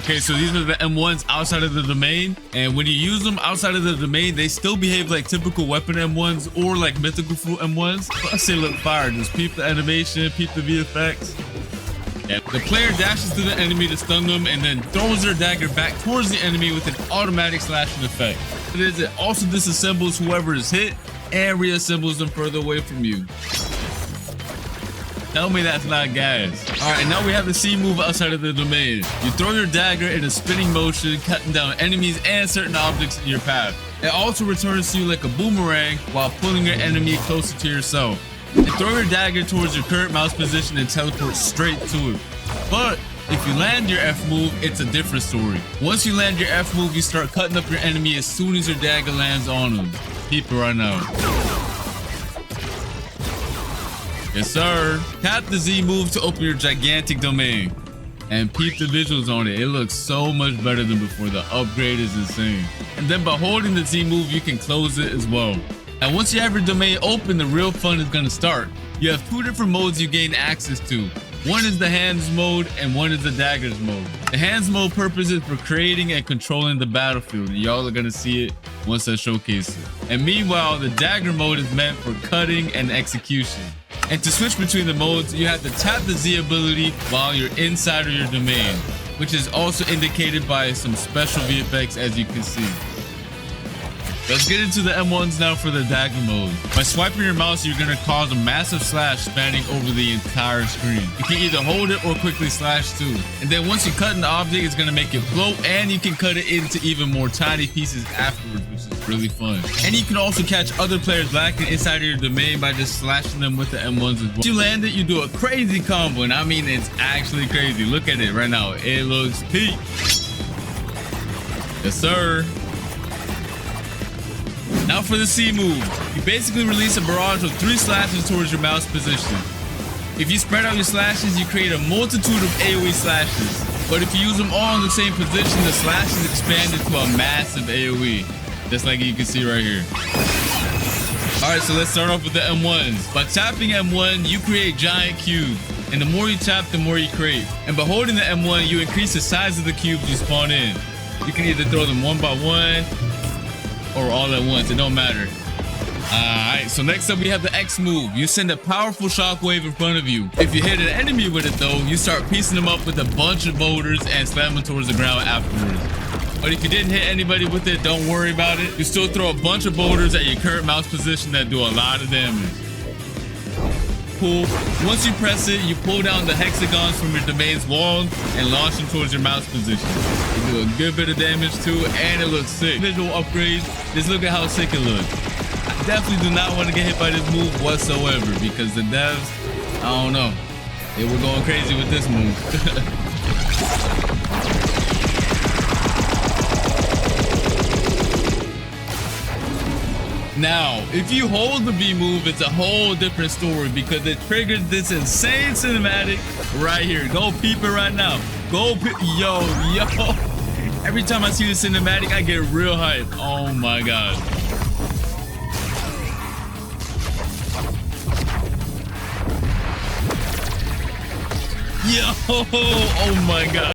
Okay, so these are the M1s outside of the domain, and when you use them outside of the domain, they still behave like typical weapon M1s or like mythical fruit M1s. Plus they look fire. Just peep the animation, peep the VFX. Yeah. The player dashes to the enemy to stun them and then throws their dagger back towards the enemy with an automatic slashing effect. It also disassembles whoever is hit and reassembles them further away from you. Tell me that's not gas. All right, now we have the C move outside of the domain. You throw your dagger in a spinning motion, cutting down enemies and certain objects in your path. It also returns to you like a boomerang while pulling your enemy closer to yourself. And throw your dagger towards your current mouse position and teleport straight to it. But if you land your F move, it's a different story. Once you land your F move, you start cutting up your enemy as soon as your dagger lands on them. Keep it right now. Yes, sir. Tap the Z move to open your gigantic domain. And peep the visuals on it. It looks so much better than before. The upgrade is insane. And then by holding the Z move, you can close it as well. And once you have your domain open, the real fun is going to start. You have two different modes you gain access to. One is the hands mode and one is the daggers mode. The hands mode purpose is for creating and controlling the battlefield. And y'all are going to see it once I showcase it. And meanwhile, the dagger mode is meant for cutting and execution. And to switch between the modes, you have to tap the Z ability while you're inside of your domain, which is also indicated by some special VFX as you can see. Let's get into the M1s now for the dagger mode. By swiping your mouse, you're going to cause a massive slash spanning over the entire screen. You can either hold it or quickly slash too. And then once you cut an object, it's going to make it float, and you can cut it into even more tiny pieces afterwards, which is really fun. And you can also catch other players lacking inside of your domain by just slashing them with the M1s as well. Once you land it, you do a crazy combo, and I mean it's actually crazy. Look at it right now. It looks peak. Yes, sir. Now for the C move. You basically release a barrage of 3 slashes towards your mouse position. If you spread out your slashes, you create a multitude of AoE slashes. But if you use them all in the same position, the slashes expand into a massive AoE. Just like you can see right here. Alright, so let's start off with the M1s. By tapping M1, you create giant cubes. And the more you tap, the more you create. And by holding the M1, you increase the size of the cubes you spawn in. You can either throw them one by one, or all at once, it don't matter. Alright, so next up we have the X move. You send a powerful shockwave in front of you. If you hit an enemy with it though, you start piecing them up with a bunch of boulders and slam them towards the ground afterwards. But if you didn't hit anybody with it, don't worry about it. You still throw a bunch of boulders at your current mouse position that do a lot of damage. Cool. Once you press it, you pull down the hexagons from your domain's wall and launch them towards your mouse position. You do a good bit of damage too, and it looks sick. Visual upgrades, just look at how sick it looks. I definitely do not want to get hit by this move whatsoever because the devs, I don't know, they were going crazy with this move. Now, if you hold the B move, it's a whole different story because it triggers this insane cinematic right here. Go peep it right now. Go peep. Yo. Every time I see the cinematic, I get real hype. Oh my God. Yo. Oh my God.